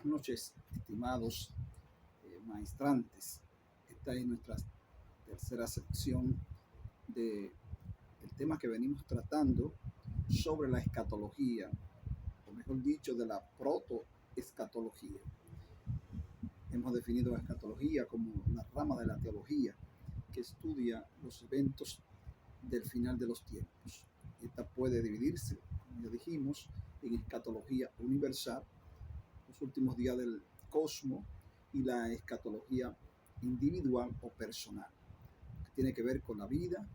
noches, estimados maestrantes. Esta es nuestra tercera sección del tema que venimos tratando sobre la escatología, o mejor dicho, de la protoescatología. Hemos definido la escatología como la rama de la teología que estudia los eventos del final de los tiempos. Esta puede dividirse, como ya dijimos, en escatología universal, los últimos días del cosmos, y la escatología individual o personal, que tiene que ver con la vida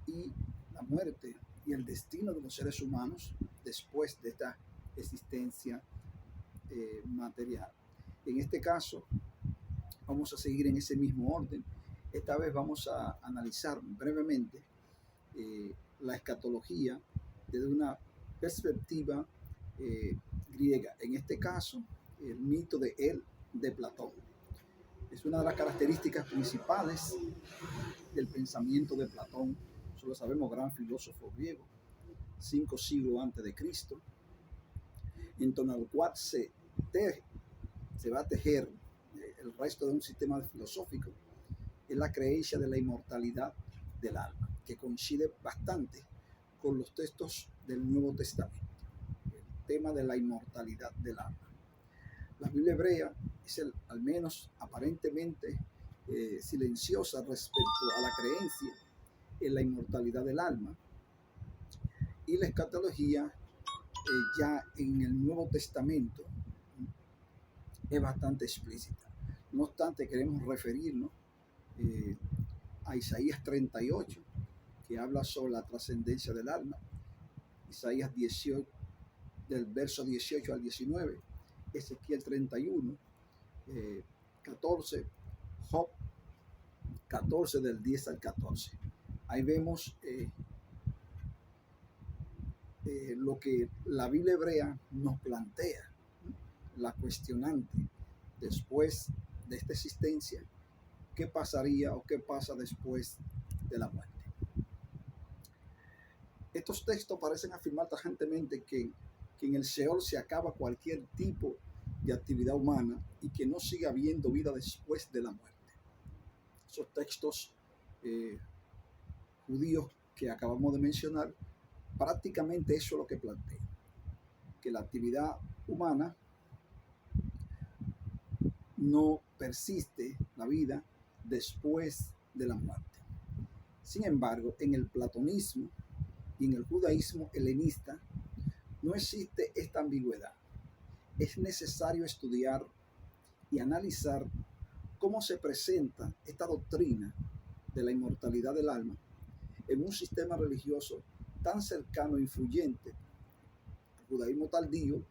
y la muerte y el destino de los seres humanos después de esta existencia material. En este caso, vamos a seguir en ese mismo orden. Esta vez vamos a analizar brevemente la escatología desde una perspectiva griega. En este caso, el mito de Platón. Es una de las características principales del pensamiento de Platón. Eso lo sabemos, gran filósofo griego, 5 siglos antes de Cristo, en torno al cual se va a tejer el resto de un sistema filosófico. Es la creencia de la inmortalidad del alma, que coincide bastante con los textos del Nuevo Testamento. El tema de la inmortalidad del alma. La Biblia hebrea es al menos aparentemente silenciosa respecto a la creencia en la inmortalidad del alma, y la escatología ya en el Nuevo Testamento es bastante explícita. No obstante, queremos referirnos a Isaías 38, que habla sobre la trascendencia del alma. Isaías 18, del verso 18 al 19, Ezequiel 31, 14, Job 14 del 10 al 14. Ahí vemos lo que la Biblia hebrea nos plantea, la cuestionante después de esta existencia. ¿Qué pasaría o qué pasa después de la muerte? Estos textos parecen afirmar tajantemente que en el Seol se acaba cualquier tipo de actividad humana y que no sigue habiendo vida después de la muerte. Esos textos judíos que acabamos de mencionar, prácticamente eso es lo que plantean, que la actividad humana no persiste, la vida, después de la muerte. Sin embargo, en el platonismo y en el judaísmo helenista no existe esta ambigüedad. Es necesario estudiar y analizar cómo se presenta esta doctrina de la inmortalidad del alma en un sistema religioso tan cercano e influyente al judaísmo tardío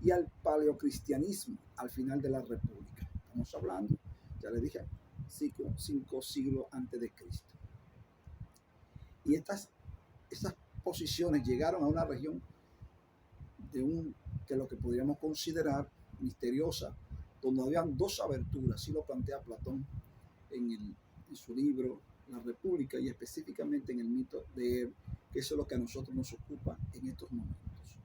y al paleocristianismo al final de la República. Estamos hablando, ya les dije, 5 siglos antes de Cristo. Y estas posiciones llegaron a una región de lo que podríamos considerar misteriosa, donde habían 2 aberturas, así lo plantea Platón en su libro La República, y específicamente en el mito de él, que eso es lo que a nosotros nos ocupa en estos momentos.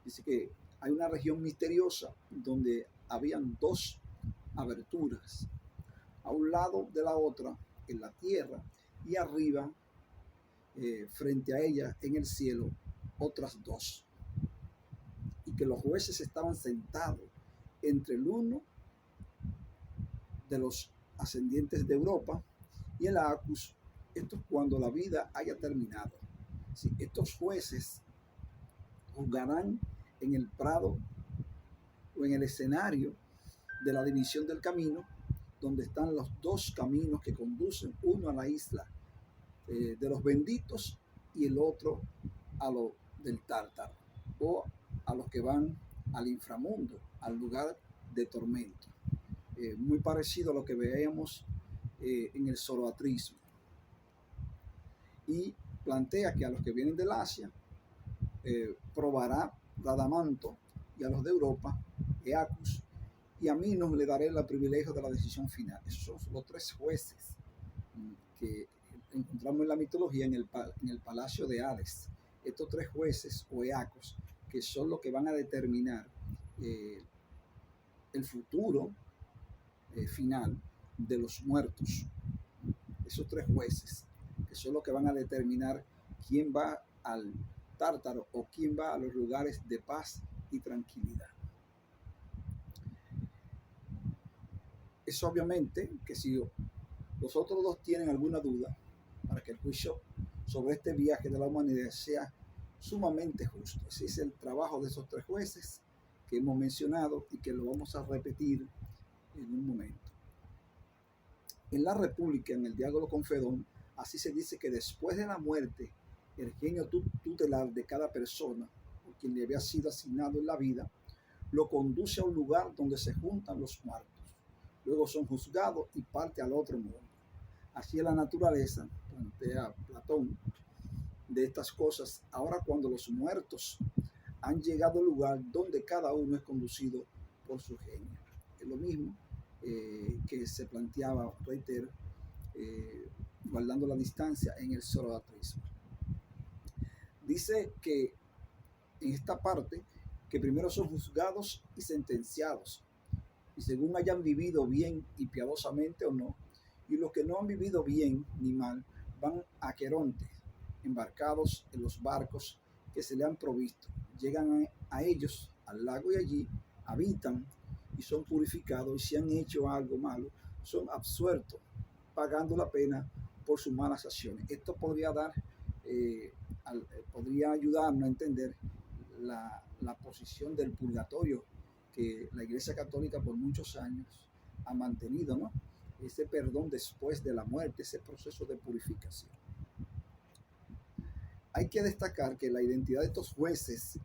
Dice que hay una región misteriosa donde habían 2 aberturas, a un lado de la otra en la tierra, y arriba frente a ella en el cielo otras 2, y que los jueces estaban sentados entre el uno de los ascendientes de Europa y el Acus. Esto es cuando la vida haya terminado. Sí, estos jueces juzgarán en el prado o en el escenario de la división del camino, donde están los 2 caminos que conducen, uno a la isla de los benditos y el otro a lo del Tártaro, o a los que van al inframundo, al lugar de tormento. Muy parecido a lo que veíamos en el zoroastrismo. Y plantea que a los que vienen del Asia probará Radamanto, y a los de Europa Eacus, y a mí nos le daré el privilegio de la decisión final. Esos son los 3 jueces que encontramos en la mitología en el palacio de Hades. Estos 3 jueces o Eacos, que son los que van a determinar el futuro final de los muertos. Esos tres jueces, que son los que van a determinar quién va al Tártaro o quién va a los lugares de paz y tranquilidad. Es obviamente que si los otros dos tienen alguna duda, para que el juicio sobre este viaje de la humanidad sea sumamente justo. Ese es el trabajo de esos tres jueces que hemos mencionado y que lo vamos a repetir en un momento. En la República, en el diálogo con Fedón, así se dice que después de la muerte, el genio tutelar de cada persona, por quien le había sido asignado en la vida, lo conduce a un lugar donde se juntan los muertos. Luego son juzgados y parte al otro mundo. Así es la naturaleza, plantea Platón, de estas cosas. Ahora cuando los muertos han llegado al lugar donde cada uno es conducido por su genio. Es lo mismo que se planteaba, reitero, guardando la distancia en el zoroastrismo. Dice que en esta parte que primero son juzgados y sentenciados, y según hayan vivido bien y piadosamente o no, y los que no han vivido bien ni mal van a Queronte, embarcados en los barcos que se le han provisto, llegan a ellos al lago y allí habitan y son purificados, y si han hecho algo malo son absueltos, pagando la pena por sus malas acciones. Esto podría podría ayudarnos a entender la posición del purgatorio que la Iglesia Católica por muchos años ha mantenido, ¿no? Ese perdón después de la muerte, ese proceso de purificación. Hay que destacar que la identidad de estos jueces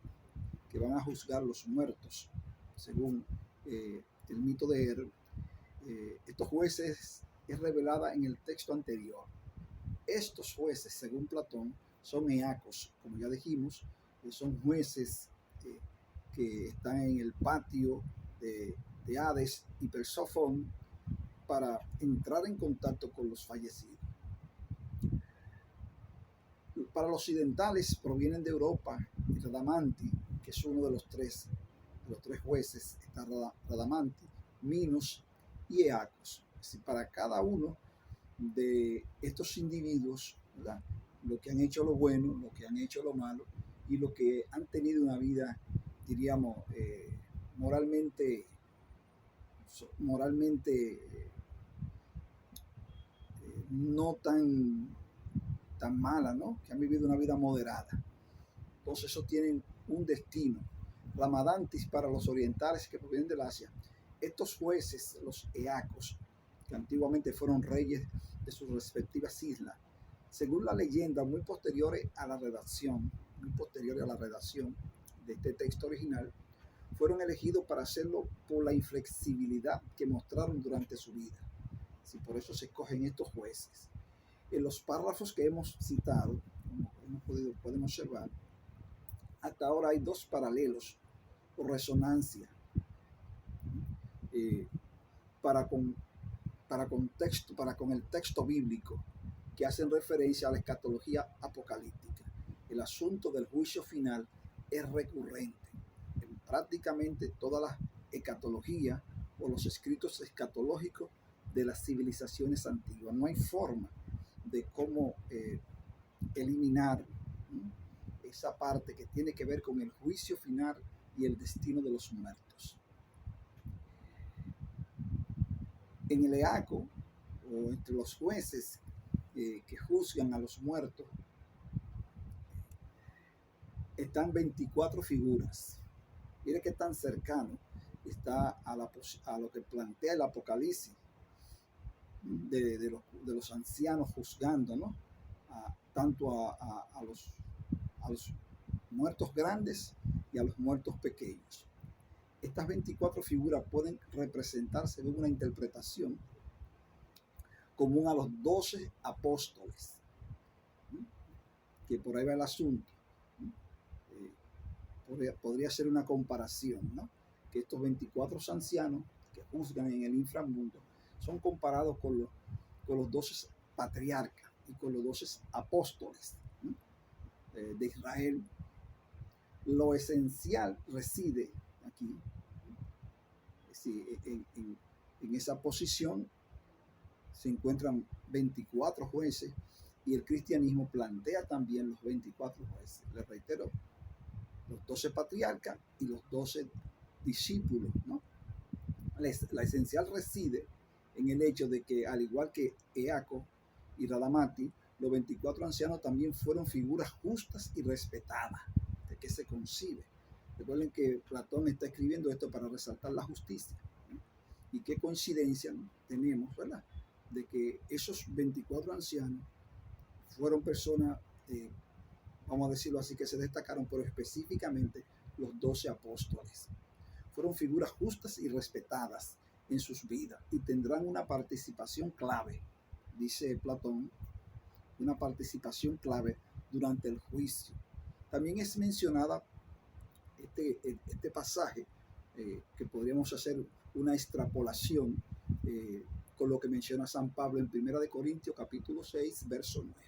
que van a juzgar los muertos, según el mito de Her, estos jueces es revelada en el texto anterior. Estos jueces, según Platón, son eacos, como ya dijimos, son jueces que están en el patio de Hades y Persófon para entrar en contacto con los fallecidos. Para los occidentales provienen de Europa, Radamanti, que es uno de los tres jueces, está Radamanti, Minos y Eacos. Es para cada uno de estos individuos, ¿verdad?, lo que han hecho lo bueno, lo que han hecho lo malo y lo que han tenido una vida, diríamos, moralmente no tan mala, ¿no?, que han vivido una vida moderada. Entonces esos tienen un destino. Ramadantis para los orientales que provienen del Asia. Estos jueces, los eacos, que antiguamente fueron reyes de sus respectivas islas, según la leyenda, muy posteriores a la redacción de este texto original, fueron elegidos para hacerlo por la inflexibilidad que mostraron durante su vida. Sí, por eso se escogen estos jueces. En los párrafos que hemos citado, como podemos observar, hasta ahora hay dos paralelos o resonancia para con el texto bíblico que hacen referencia a la escatología apocalíptica. El asunto del juicio final es recurrente en prácticamente toda la escatología o los escritos escatológicos de las civilizaciones antiguas. No hay forma de cómo eliminar esa parte que tiene que ver con el juicio final y el destino de los muertos. En el eaco, o entre los jueces que juzgan a los muertos, están 24 figuras. Mire qué tan cercano está a lo que plantea el Apocalipsis de los ancianos juzgando, ¿no?, tanto a los muertos grandes y a los muertos pequeños. Estas 24 figuras pueden representar, según una interpretación, común a los 12 apóstoles, que por ahí va el asunto. Podría ser una comparación, ¿no?, que estos 24 ancianos que juzgan en el inframundo son comparados con los 12 patriarcas y con los 12 apóstoles de Israel. Lo esencial reside aquí, Sí, en esa posición se encuentran 24 jueces y el cristianismo plantea también los 24 jueces. Les reitero, los 12 patriarcas y los 12 discípulos, ¿no? La esencial reside en el hecho de que, al igual que Eaco y Radamati, los 24 ancianos también fueron figuras justas y respetadas, de que se concibe. Recuerden que Platón está escribiendo esto para resaltar la justicia, ¿no? Y qué coincidencia, ¿no?, tenemos, ¿verdad?, de que esos 24 ancianos fueron personas, vamos a decirlo así, que se destacaron, pero específicamente los 12 apóstoles. Fueron figuras justas y respetadas en sus vidas y tendrán una participación clave, dice Platón, una participación clave durante el juicio. También es mencionada este pasaje, que podríamos hacer una extrapolación con lo que menciona San Pablo en 1 de Corintios capítulo 6, verso 9.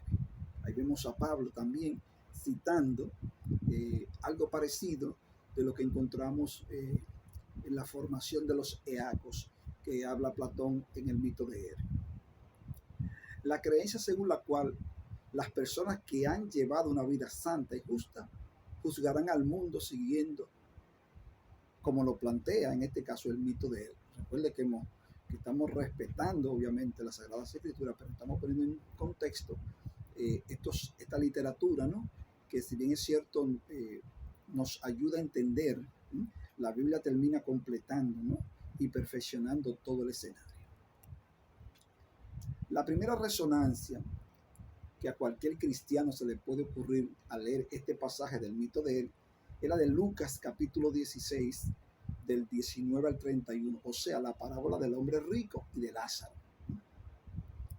Ahí vemos a Pablo también citando algo parecido de lo que encontramos en la formación de los eacos que habla Platón en el mito de Eros. La creencia según la cual las personas que han llevado una vida santa y justa juzgarán al mundo siguiendo como lo plantea en este caso el mito de Eros. Recuerde que estamos respetando obviamente las Sagradas Escrituras, pero estamos poniendo en contexto esta literatura, ¿no?, que si bien es cierto nos ayuda a entender, ¿sí?, la Biblia termina completando, ¿no?, y perfeccionando todo el escenario. La primera resonancia que a cualquier cristiano se le puede ocurrir al leer este pasaje del mito de él es la de Lucas capítulo 16 del 19 al 31, o sea, la parábola del hombre rico y de Lázaro.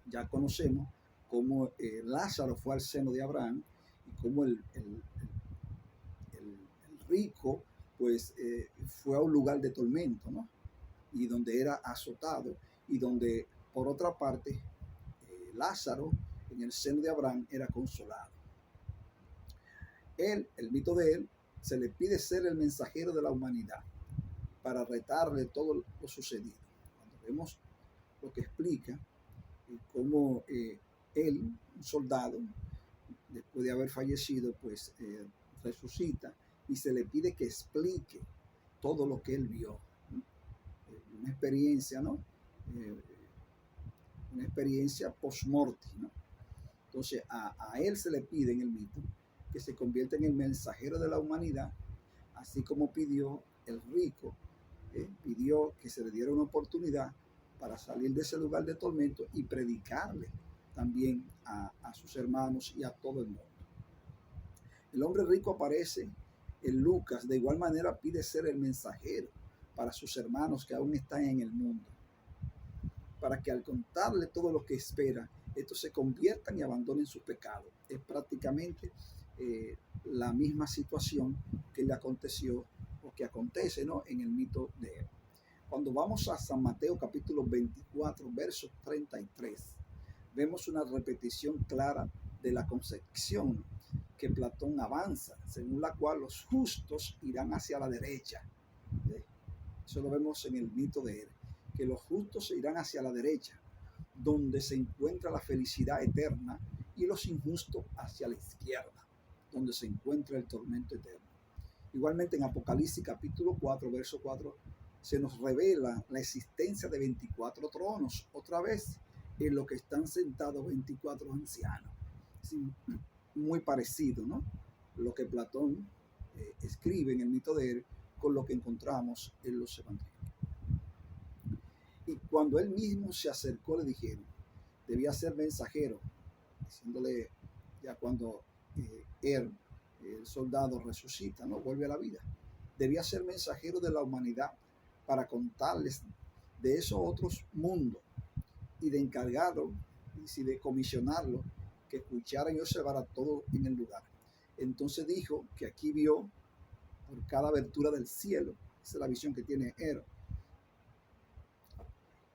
Ya conocemos cómo Lázaro fue al seno de Abraham y cómo el rico pues fue a un lugar de tormento, ¿no?, y donde era azotado, y donde por otra parte Lázaro en el seno de Abraham era consolado. El mito de él, se le pide ser el mensajero de la humanidad para retarle todo lo sucedido. Cuando vemos lo que explica cómo él, un soldado, después de haber fallecido, pues resucita y se le pide que explique todo lo que él vio. Una experiencia, ¿no? Una experiencia post-mortem, ¿no? Entonces a él se le pide en el mito que se convierta en el mensajero de la humanidad, así como pidió el rico, pidió que se le diera una oportunidad para salir de ese lugar de tormento y predicarle también a sus hermanos y a todo el mundo. El hombre rico aparece en Lucas, de igual manera pide ser el mensajero para sus hermanos que aún están en el mundo, para que al contarle todo lo que espera, estos se conviertan y abandonen sus pecados. Es prácticamente la misma situación que le aconteció o que acontece, ¿no?, en el mito de él. Cuando vamos a San Mateo capítulo 24, versos 33, vemos una repetición clara de la concepción que Platón avanza, según la cual los justos irán hacia la derecha. Eso lo vemos en el mito de él, que los justos se irán hacia la derecha, donde se encuentra la felicidad eterna, y los injustos hacia la izquierda, donde se encuentra el tormento eterno. Igualmente en Apocalipsis capítulo 4, verso 4, se nos revela la existencia de 24 tronos, otra vez en lo que están sentados 24 ancianos. Sí, muy parecido, ¿no?, lo que Platón escribe en el mito de él con lo que encontramos en los evangelios. Y cuando él mismo se acercó, le dijeron, debía ser mensajero, diciéndole ya cuando él, el soldado, resucita, ¿no?, vuelve a la vida, debía ser mensajero de la humanidad para contarles de esos otros mundos y de encargarlo y de comisionarlo que escucharan y observaran todo en el lugar. Entonces dijo que aquí vio por cada abertura del cielo, esa es la visión que tiene Eros,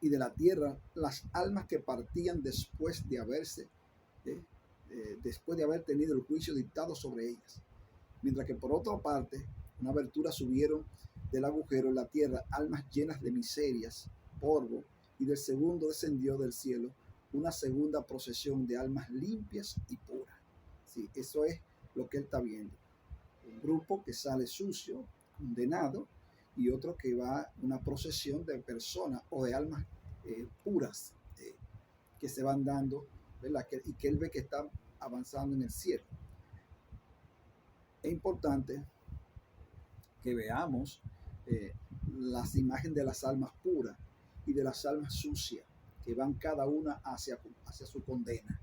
y de la tierra, las almas que partían después de haber tenido el juicio dictado sobre ellas. Mientras que por otra parte, una abertura subieron del agujero en la tierra almas llenas de miserias, polvo, y del segundo descendió del cielo una segunda procesión de almas limpias y puras. Sí, eso es lo que él está viendo. Un grupo que sale sucio, condenado, y otro que va una procesión de personas o de almas puras que se van dando, ¿verdad? Y que él ve que están avanzando en el cielo. Es importante que veamos las imágenes de las almas puras y de las almas sucias, que van cada una hacia su condena.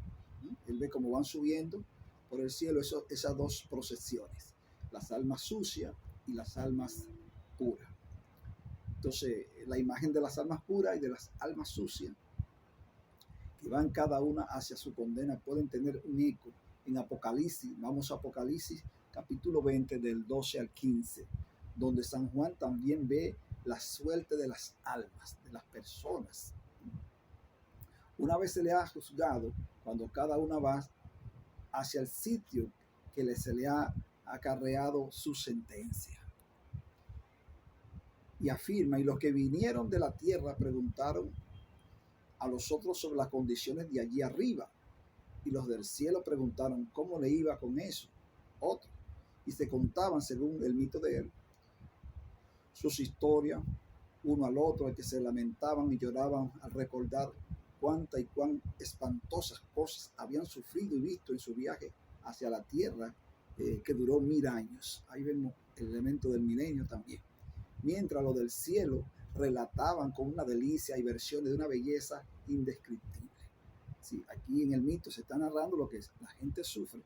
Él ve cómo van subiendo por el cielo esas dos procesiones, las almas sucias y las almas puras. Entonces, la imagen de las almas puras y de las almas sucias, que van cada una hacia su condena, pueden tener un eco en Apocalipsis. Vamos a Apocalipsis capítulo 20 del 12 al 15, donde San Juan también ve la suerte de las almas, de las personas. Una vez se le ha juzgado, cuando cada una va hacia el sitio que se le ha acarreado su sentencia. Y afirma, y los que vinieron de la tierra preguntaron a los otros sobre las condiciones de allí arriba, y los del cielo preguntaron cómo le iba con eso. Otros, y se contaban, según el mito de él, sus historias uno al otro, al que se lamentaban y lloraban al recordar cuántas y cuán espantosas cosas habían sufrido y visto en su viaje hacia la tierra, que duró 1000 años. Ahí vemos el elemento del milenio también. Mientras los del cielo relataban con una delicia y versiones de una belleza indescriptible. Sí, aquí en el mito se está narrando lo que la gente sufre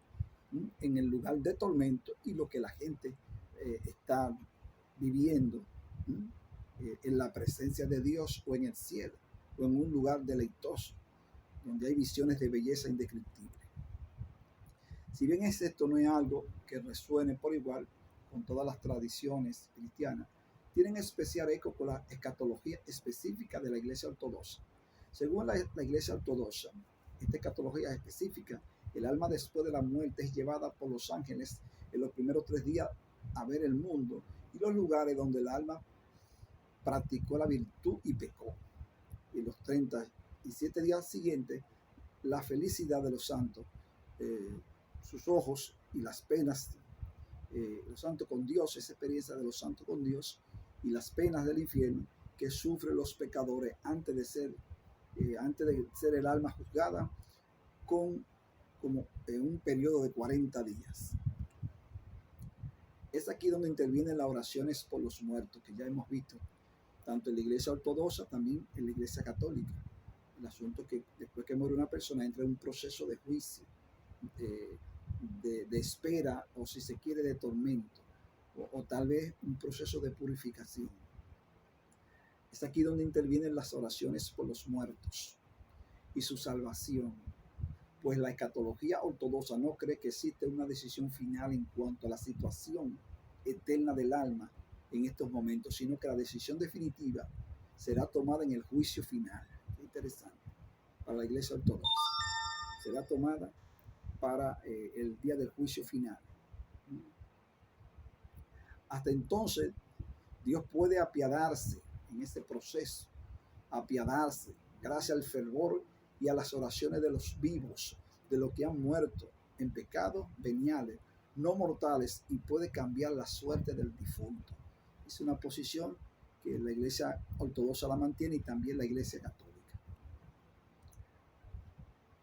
en el lugar de tormento y lo que la gente está viviendo en la presencia de Dios o en el cielo o en un lugar deleitoso donde hay visiones de belleza indescriptible. Si bien esto no es algo que resuene por igual con todas las tradiciones cristianas, tienen especial eco con la escatología específica de la Iglesia Ortodoxa. Según la Iglesia Ortodoxa, esta escatología específica, el alma después de la muerte es llevada por los ángeles en los primeros 3 días a ver el mundo y los lugares donde el alma practicó la virtud y pecó. Y los 37 días siguientes, la felicidad de los santos, sus ojos y las penas, los santos con Dios, esa experiencia de los santos con Dios y las penas del infierno que sufren los pecadores antes de ser el alma juzgada como en un periodo de 40 días. Es aquí donde intervienen las oraciones por los muertos, que ya hemos visto, tanto en la Iglesia Ortodoxa, también en la Iglesia Católica. El asunto es que después que muere una persona entra en un proceso de juicio, de espera, o si se quiere, de tormento, o tal vez un proceso de purificación. Es aquí donde intervienen las oraciones por los muertos y su salvación, pues la escatología ortodoxa no cree que existe una decisión final en cuanto a la situación eterna del alma en estos momentos, sino que la decisión definitiva será tomada en el juicio final. Qué interesante. Para la Iglesia Ortodoxa será tomada para el día del juicio final. Hasta entonces, Dios puede apiadarse en ese proceso, apiadarse gracias al fervor y a las oraciones de los vivos, de los que han muerto en pecados veniales, no mortales, y puede cambiar la suerte del difunto. Es una posición que la Iglesia Ortodoxa la mantiene y también la Iglesia Católica.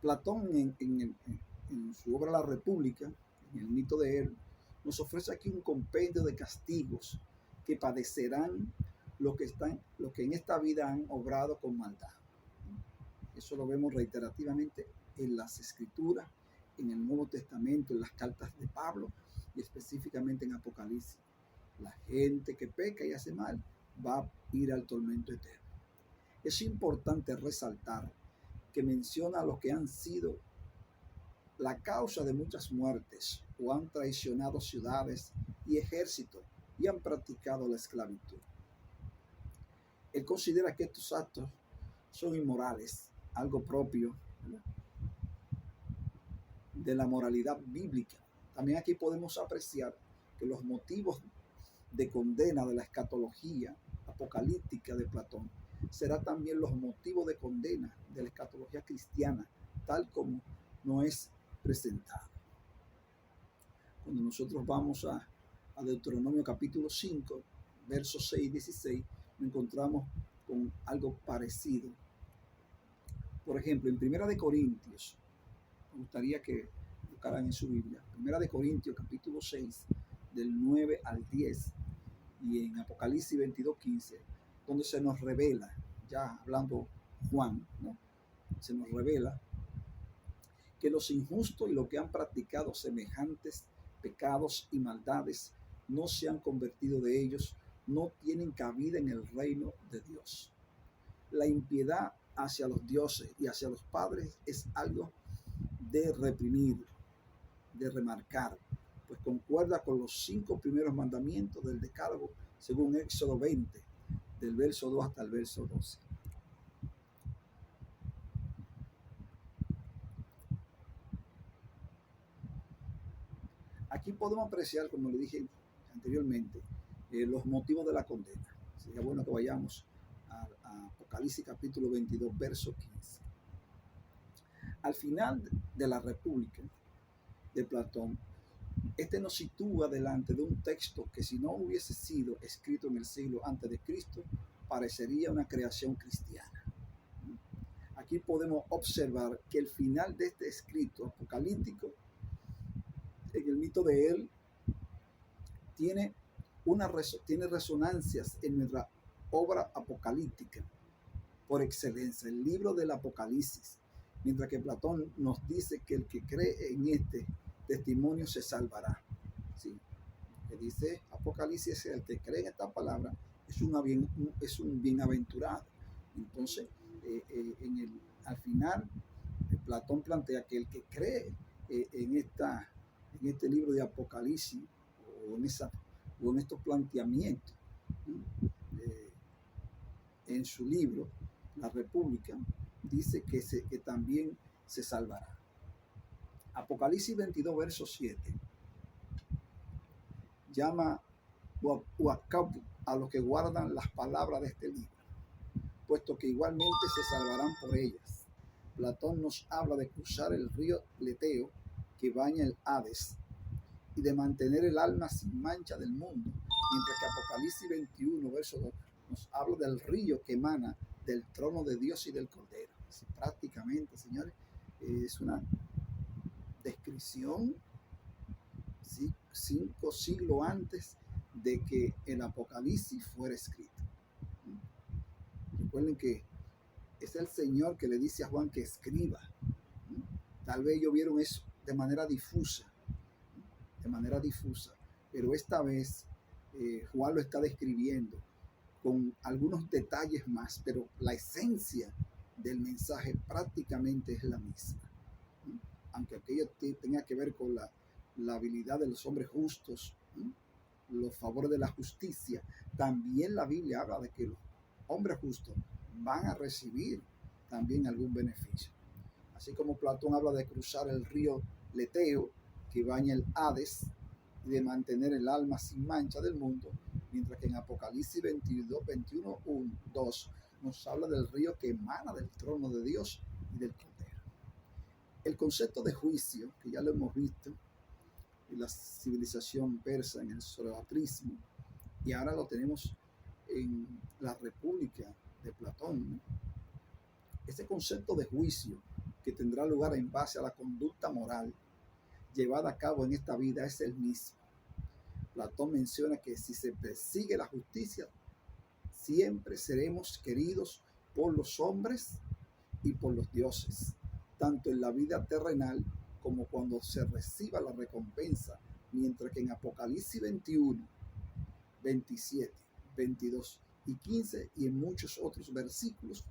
Platón en su obra La República, en el mito de él, nos ofrece aquí un compendio de castigos que padecerán los que en esta vida han obrado con maldad. Eso lo vemos reiterativamente en las Escrituras, en el Nuevo Testamento, en las cartas de Pablo y específicamente en Apocalipsis. La gente que peca y hace mal va a ir al tormento eterno. Es importante resaltar que menciona a los que han sido la causa de muchas muertes o han traicionado ciudades y ejércitos y han practicado la esclavitud. Él considera que estos actos son inmorales, algo propio, ¿verdad?, de la moralidad bíblica. También aquí podemos apreciar que los motivos de condena de la escatología apocalíptica de Platón será también los motivos de condena de la escatología cristiana, tal como no es presentado. Cuando nosotros vamos a Deuteronomio capítulo 5, versos 6 y 16, nos encontramos con algo parecido. Por ejemplo, en Primera de Corintios, me gustaría que buscaran en su Biblia, Primera de Corintios capítulo 6, del 9 al 10, y en Apocalipsis 22, 15, donde se nos revela, ya hablando Juan, ¿no? Se nos revela que los injustos y los que han practicado semejantes pecados y maldades no se han convertido de ellos, no tienen cabida en el reino de Dios. La impiedad hacia los dioses y hacia los padres es algo de reprimir, de remarcar, pues concuerda con los 5 primeros mandamientos del Decálogo, según Éxodo 20, del verso 2 hasta el verso 12. Aquí podemos apreciar, como le dije anteriormente, los motivos de la condena. Sería bueno que vayamos a Apocalipsis capítulo 22, verso 15. Al final de la República de Platón, este nos sitúa delante de un texto que, si no hubiese sido escrito en el siglo antes de Cristo, parecería una creación cristiana. Aquí podemos observar que el final de este escrito apocalíptico, en el mito de él, tiene resonancias en nuestra obra apocalíptica por excelencia, el libro del Apocalipsis, mientras que Platón nos dice que el que cree en este testimonio se salvará. ¿Sí? Que dice Apocalipsis, el que cree en esta palabra es un bienaventurado. Entonces, al final, Platón plantea que el que cree en este libro de Apocalipsis o en estos planteamientos, en su libro, La República, dice que también se salvará. Apocalipsis 22, verso 7, llama Huacapu a los que guardan las palabras de este libro, puesto que igualmente se salvarán por ellas. Platón nos habla de cruzar el río Leteo que baña el Hades y de mantener el alma sin mancha del mundo, mientras que Apocalipsis 21, verso 2, nos habla del río que emana del trono de Dios y del Cordero. Así, prácticamente, señores, es una descripción, ¿sí?, 5 siglos antes de que el Apocalipsis fuera escrito. Recuerden que es el Señor que le dice a Juan que escriba. Tal vez ellos vieron eso de manera difusa, pero esta vez Juan lo está describiendo con algunos detalles más, pero la esencia del mensaje prácticamente es la misma. Aunque aquello tenga que ver con la habilidad de los hombres justos, los favores de la justicia, también la Biblia habla de que los hombres justos van a recibir también algún beneficio. Así como Platón habla de cruzar el río Leteo que baña el Hades y de mantener el alma sin mancha del mundo, mientras que en Apocalipsis 22, 21, 1, 2 nos habla del río que emana del trono de Dios y del Cordero. El concepto de juicio, que ya lo hemos visto en la civilización persa, en el zoroastrismo, y ahora lo tenemos en la República de Platón, ¿no? Ese concepto de juicio que tendrá lugar en base a la conducta moral llevada a cabo en esta vida es el mismo. Platón menciona que si se persigue la justicia, siempre seremos queridos por los hombres y por los dioses, tanto en la vida terrenal como cuando se reciba la recompensa, mientras que en Apocalipsis 21, 27, 22 y 15 y en muchos otros versículos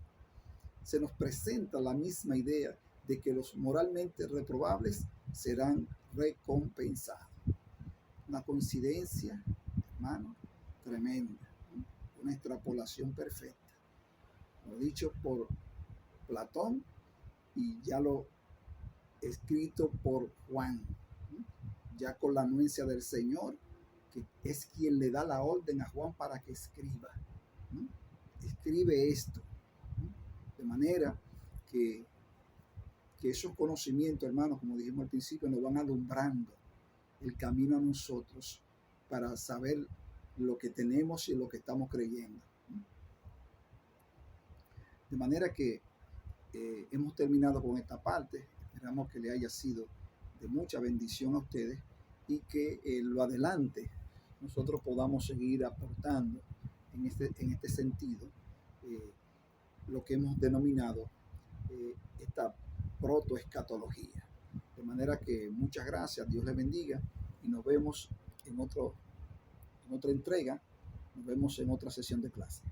se nos presenta la misma idea de que los moralmente reprobables serán recompensados. Una coincidencia, hermano, tremenda, ¿no? Una extrapolación perfecta. Lo dicho por Platón y ya lo escrito por Juan, ¿no? Ya con la anuencia del Señor que es quien le da la orden a Juan para que escriba. ¿No? Escribe esto, ¿no? De manera que esos conocimientos, hermanos, como dijimos al principio, nos van alumbrando el camino a nosotros para saber lo que tenemos y lo que estamos creyendo. De manera que hemos terminado con esta parte. Esperamos que le haya sido de mucha bendición a ustedes y que lo adelante nosotros podamos seguir aportando en este sentido lo que hemos denominado esta protoescatología. De manera que muchas gracias, Dios les bendiga y nos vemos en otra entrega, nos vemos en otra sesión de clase.